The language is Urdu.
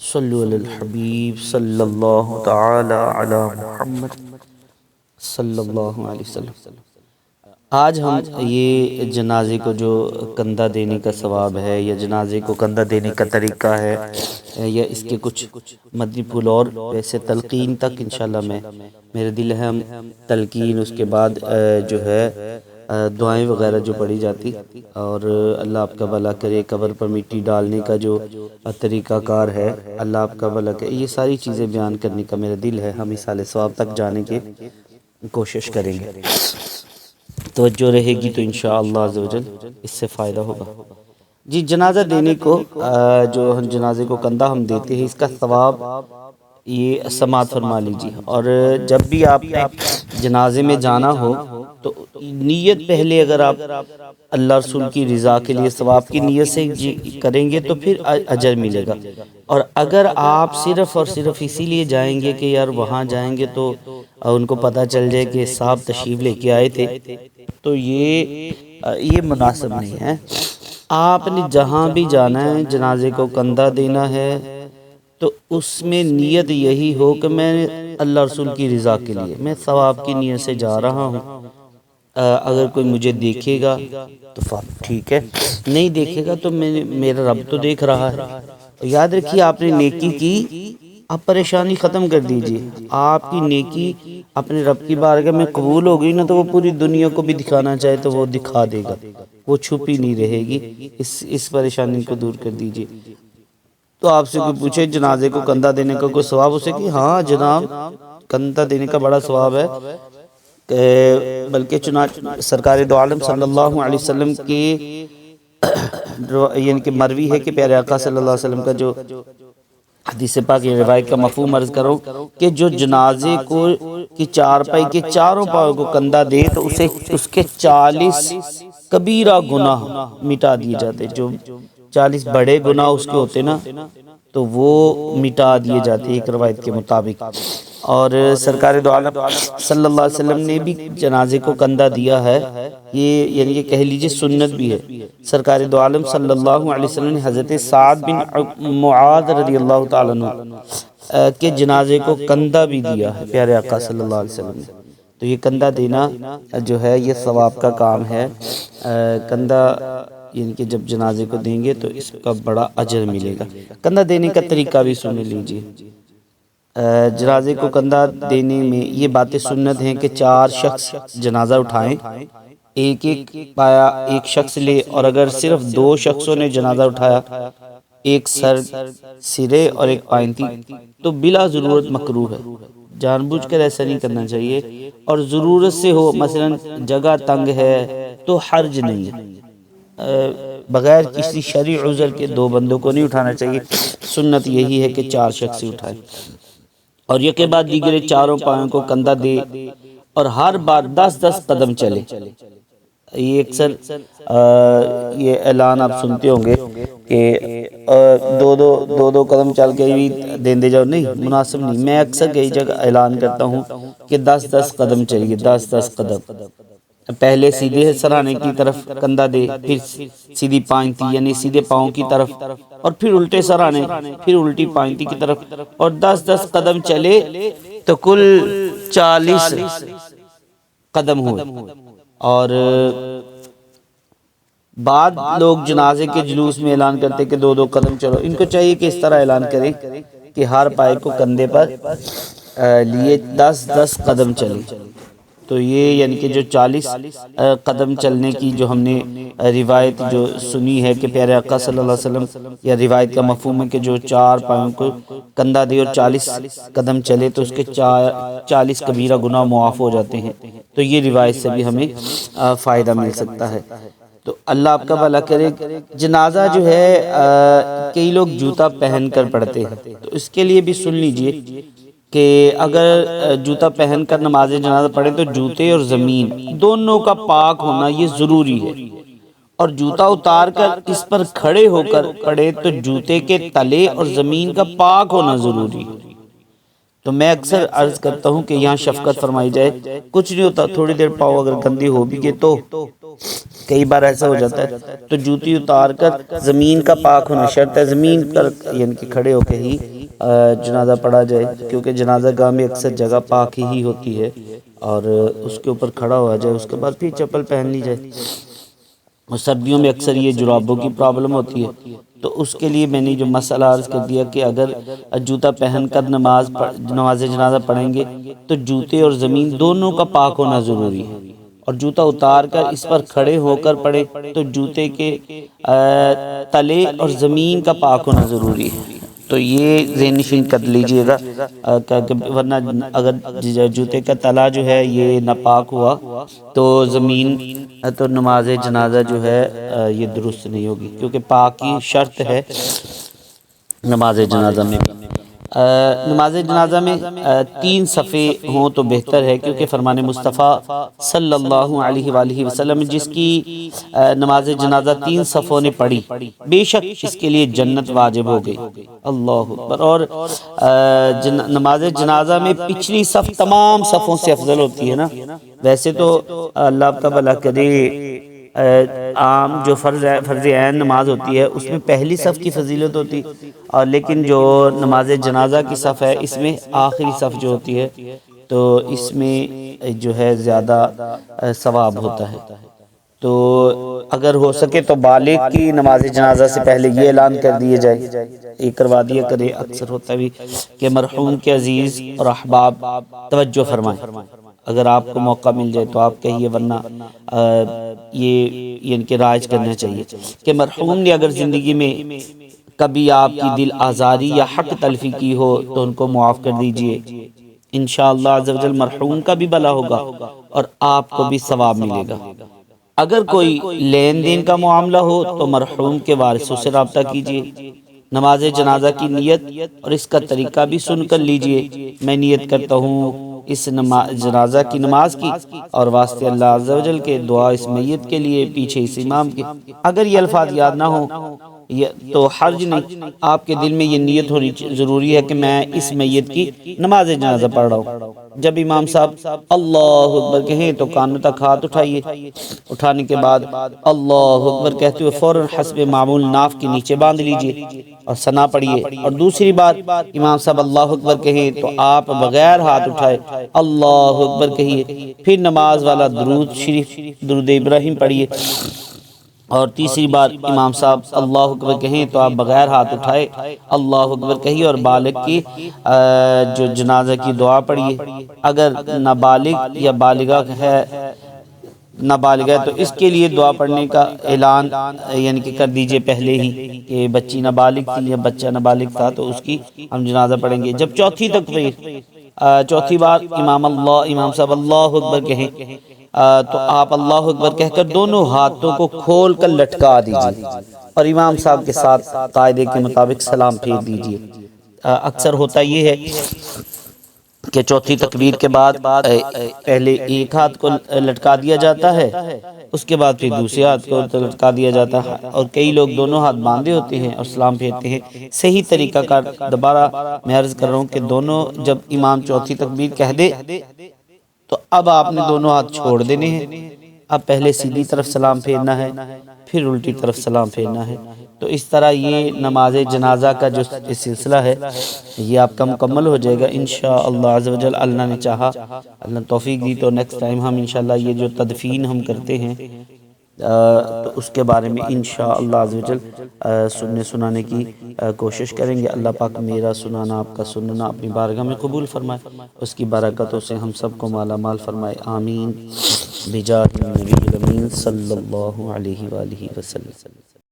صلو علی الحبیب صلی اللہ تعالی علی محمد صلی اللہ علیہ وسلم۔ آج ہم یہ جنازے کو جو کندھا دینے کا ثواب ہے یا جنازے کو کندھا دینے کا طریقہ ہے یا اس کے کچھ مدنی پھول اور ویسے تلقین تک انشاءاللہ میرے دل ہے ہم تلقین اس کے بعد جو ہے دعائیں وغیرہ جو پڑھی جاتی اور اللہ آپ کا بھلا کرے، قبر پر مٹی ڈالنے کا جو طریقہ کار ہے اللہ آپ کا بھلا کرے، یہ ساری چیزیں بیان کرنے کا میرا دل ہے۔ ہم اس حال ثواب تک جانے کی کوشش کریں گے، توجہ رہے گی تو انشاءاللہ عز و جل اس سے فائدہ ہوگا۔ جی، جنازہ دینے کو جو ہم جنازے کو کندھا ہم دیتے ہیں، اس کا ثواب یہ سماعت فرما لیجیے۔ اور جب بھی آپ نے جنازے میں جانا ہو تو نیت پہلے اگر آپ اللہ رسول کی رضا کے لیے ثواب کی نیت سے کریں گے تو پھر اجر ملے گا، اور اگر آپ صرف اور صرف اسی لیے جائیں گے کہ یار وہاں جائیں گے تو ان کو پتہ چل جائے کہ صاحب تشریف لے کے آئے تھے، تو یہ مناسب نہیں ہے۔ آپ نے جہاں بھی جانا ہے جنازے کو کندھا دینا ہے تو اس میں نیت یہی ہو کہ میں اللہ رسول کی رضا کے لیے، میں ثواب کی نیت سے جا رہا ہوں۔ اگر کوئی مجھے دیکھے گا تو ٹھیک ہے، نہیں دیکھے گا تو میرا رب تو دیکھ رہا ہے۔ یاد رکھیے، آپ نے نیکی کی، آپ پریشانی ختم کر دیجئے۔ آپ کی نیکی اپنے رب کی بارگاہ میں قبول ہو گئی نا تو وہ پوری دنیا کو بھی دکھانا چاہے تو وہ دکھا دے گا، وہ چھپی نہیں رہے گی۔ اس پریشانی کو دور کر دیجئے۔ تو آپ سے کوئی پوچھے جنازے کو کندھا دینے کا کوئی ثواب، اسے کہ ہاں جناب کندھا دینے کا بڑا ثواب ہے، بلکہ چنانچہ سرکار دو عالم صلی اللہ علیہ وسلم کی یعنی کہ مروی ہے کہ پیارے آقا صلی اللہ علیہ وسلم کا جو حدیث پاک یہ روایت کا مفہوم عرض کروں کہ جو جنازے کو کی چارپائی کے چاروں پاؤں کو کندھا دے تو اسے اس کے 40 کبیرہ گناہ مٹا دیے جاتے، جو 40 بڑے گناہ اس کے ہوتے نا تو وہ مٹا دیے جاتے ایک روایت کے مطابق۔ اور سرکار دو عالم صلی اللہ علیہ وسلم نے بھی جنازے کو کندھا دیا ہے، یہ یعنی کہ کہہ لیجئے سنت بھی ہے۔ سرکار دو عالم صلی اللہ علیہ وسلم نے حضرت سعد بن معاذ رضی اللہ تعالیٰ عنہ کے جنازے کو کندھا بھی دیا ہے پیارے آقا صلی اللہ علیہ وسلم نے۔ تو یہ کندھا دینا جو ہے یہ ثواب کا کام ہے۔ کندھا یعنی کہ جب جنازے کو دیں گے تو اس کا بڑا اجر ملے گا۔ کندھا دینے کا طریقہ بھی سن لیجئے۔ جنازے کو کندھا دینے میں یہ باتیں سنت ہیں کہ 4 شخص جنازہ اٹھائیں، ایک پایا ایک شخص لے، اور اگر صرف 2 شخصوں نے جنازہ اٹھایا، ایک سر سرے اور ایک پائنتی، تو بلا ضرورت مکروہ ہے، جان بوجھ کر ایسا نہیں کرنا چاہیے۔ اور ضرورت سے ہو، مثلا جگہ تنگ ہے تو حرج نہیں ہے، بغیر کسی شرعی عذر کے 2 بندوں کو نہیں اٹھانا چاہیے، سنت یہی ہے کہ 4 شخص اٹھائے۔ اور یہ کے بعد دیگرے چاروں پاؤں کو کندھا دے اور ہر بار 10-10 قدم چلے۔ یہ اکثر یہ اعلان آپ سنتے ہوں گے کہ دو قدم چل کے بھی دے جاؤ، نہیں، مناسب نہیں۔ میں اکثر کئی جگہ اعلان کرتا ہوں کہ 10-10 قدم چلیے، 10-10 قدم۔ پہلے سیدھے سرانے کی طرف کندھا دے، پھر سیدھی پائنتی یعنی سیدھے پاؤں کی طرف، اور پھر الٹے سرانے، پھر الٹی پائنتی کی طرف، اور 10-10 قدم چلے تو کل 40 قدم ہوئے۔ اور بعد لوگ جنازے کے جلوس میں اعلان کرتے کہ 2-2 قدم چلو۔ ان کو چاہیے کہ اس طرح اعلان کریں کہ ہر پائے کو کندھے پر لیے 10-10 قدم چلے۔ تو یہ یعنی کہ جو 40 قدم چلنے کی جو ہم نے روایت جو سنی ہے کہ پیارے آقا صلی اللہ علیہ وسلم، یا روایت کا مفہوم ہے کہ جو 4 پاؤں کو کندھا دے اور 40 قدم چلے تو اس کے 40 کبیرہ گناہ معاف ہو جاتے ہیں۔ تو یہ روایت سے بھی ہمیں فائدہ مل سکتا ہے۔ تو اللہ آپ کا بھلا کرے۔ جنازہ جو ہے کئی لوگ جوتا پہن کر پڑھتے ہیں، تو اس کے لیے بھی سن لیجئے کہ اگر جوتا پہن کر نماز جنازہ پڑھے تو جوتے اور زمین دونوں کا پاک ہونا یہ ضروری ہے، اور جوتا اتار کر اس پر کھڑے ہو کر پڑھے تو جوتے کے تلے اور زمین کا پاک ہونا ضروری ہے۔ تو میں اکثر عرض کرتا ہوں کہ یہاں شفقت فرمائی جائے، کچھ نہیں ہوتا، تھوڑی دیر پاؤں اگر گندی ہو بھی گئے تو کئی بار ایسا ہو جاتا ہے، تو جوتی اتار کر زمین کا پاک ہونا شرط ہے، زمین پر یعنی کہ کھڑے ہو کے ہی جنازہ پڑھا جائے، کیونکہ جنازہ گاہ میں اکثر جگہ پاک ہی ہوتی ہے، اور اس کے اوپر کھڑا ہوا جائے، اس کے بعد پھر چپل پہن لی جائے۔ اور سردیوں میں اکثر یہ جرابوں کی پرابلم ہوتی ہے، تو اس کے لیے میں نے جو مسئلہ عرض کر دیا کہ اگر جوتا پہن کر نماز جنازہ پڑھیں گے تو جوتے اور زمین دونوں کا پاک ہونا ضروری ہے، اور جوتا اتار کر اس پر کھڑے ہو کر پڑھے تو جوتے کے تلے اور زمین کا پاک ہونا ضروری ہے۔ تو یہ ذہن نشین کر لیجئے گا، ورنہ اگر جوتے کا تلا جو ہے یہ ناپاک ہوا تو زمین تو نماز جنازہ جو ہے یہ درست نہیں ہوگی، کیونکہ پاکی شرط ہے نماز جنازہ میں بھی۔ نماز جنازہ میں 3 صفے ہوں تو بہتر ہے، کیونکہ فرمان مصطفیٰ صلی اللہ علیہ وآلہ وسلم جس کی نماز جنازہ 3 صفوں نے پڑھی بے شک اس کے لیے جنت واجب ہو گئی۔ اللہ اکبر۔ اور نماز جنازہ میں پچھلی صف تمام صفوں سے افضل ہوتی ہے نا، ویسے تو اللہ آپ کا بھلا کرے عام جو فرض عین نماز ہوتی ہے اس میں پہلی صف کی فضیلت ہوتی، اور لیکن جو نماز جنازہ کی صف ہے اس میں آخری صف جو ہوتی ہے تو اس میں جو ہے زیادہ ثواب ہوتا ہے۔ تو اگر ہو سکے تو بالغ کی نماز جنازہ سے پہلے یہ اعلان کر دیے جائے، یہ کروا دیا کرے، اکثر ہوتا بھی کہ مرحوم کے عزیز اور احباب توجہ فرمائیں، اگر آپ کو موقع مل جائے تو آپ کہیے، ورنہ یہ ان کے رائج کرنا چاہیے کہ مرحوم نے اگر زندگی میں کبھی آپ کی دل آزاری یا حق تلفی کی ہو تو ان کو معاف کر دیجئے، انشاءاللہ عز و جل مرحوم کا بھی بھلا ہوگا اور آپ کو بھی ثواب ملے گا۔ اگر کوئی لین دین کا معاملہ ہو تو مرحوم کے وارثوں سے رابطہ کیجئے۔ نماز جنازہ کی نیت اور اس کا طریقہ بھی سن کر لیجئے۔ میں نیت کرتا ہوں اس جنازہ کی نماز کی اور واسطے اللہ عز و جل کے دعا اس میت کے لیے، پیچھے اس امام کے۔ اگر یہ الفاظ یاد نہ ہوں تو حرج نہیں، آپ کے دل میں یہ نیت ہونی ضروری ہے کہ میں اس میت کی نماز جنازہ پڑھ رہا ہوں۔ جب امام صاحب اللہ اکبر کہیں تو کانوں تک ہاتھ اٹھائیے، اٹھانے کے بعد اللہ اکبر کہتے ہوئے فوراً حسب معمول ناف کے نیچے باندھ لیجئے اور ثنا پڑھیے۔ اور دوسری بات، امام صاحب اللہ اکبر کہیں تو آپ بغیر ہاتھ اٹھائے اللہ اکبر کہیے، پھر نماز والا درود شریف درود ابراہیم پڑھیے، اور تیسری بار امام صاحب اللہ اکبر کہیں تو آپ بغیر ہاتھ اٹھائے اللہ اکبر کہیے اور بالغ کی جو جنازہ کی دعا پڑھیے۔ اگر نابالغ یا بالغہ ہے نابالغ ہے تو اس کے لیے دعا پڑھنے کا اعلان یعنی کہ کر دیجئے پہلے ہی کہ بچی نابالغ تھی یا بچہ نابالغ تھا تو اس کی ہم جنازہ پڑھیں گے۔ جب چوتھی تکبیر چوتھی بار امام صاحب اللہ اکبر کہیں تو آپ اللہ اکبر کہہ کر دونوں ہاتھوں کو کھول کر لٹکا دیجئے اور امام صاحب کے ساتھ قاعدے کے مطابق سلام پھیر دیجئے۔ اکثر ہوتا یہ ہے کہ چوتھی تکبیر کے بعد پہلے ایک ہاتھ کو لٹکا دیا جاتا ہے، اس کے بعد پھر دوسرے ہاتھ کو لٹکا دیا جاتا ہے، اور کئی لوگ دونوں ہاتھ باندھے ہوتے ہیں اور سلام پھیرتے ہیں۔ صحیح طریقہ کار دوبارہ میں عرض کر رہا ہوں کہ دونوں جب امام چوتھی تکبیر کہہ دے تو اب آپ نے دونوں ہاتھ چھوڑ دینے ہیں، اب پہلے سیدھی طرف سلام پھیرنا ہے پھر الٹی طرف سلام پھیرنا ہے۔ تو اس طرح یہ نماز جنازہ کا جو سلسلہ ہے یہ آپ کا مکمل ہو جائے گا انشاءاللہ عز و جل۔ اللہ نے چاہا، اللہ نے توفیق دی تو نیکسٹ ٹائم ہم انشاءاللہ یہ جو تدفین ہم کرتے ہیں تو اس کے بارے میں انشاءاللہ عز و جل سننے سنانے کی کوشش کریں گے۔ اللہ پاک میرا سنانا آپ کا سننا اپنی بارگاہ میں قبول فرمائے، اس کی برکتوں سے ہم سب کو مالا مال فرمائے، آمین بجاہ النبی الامین صلی اللہ علیہ وآلہ وسلم۔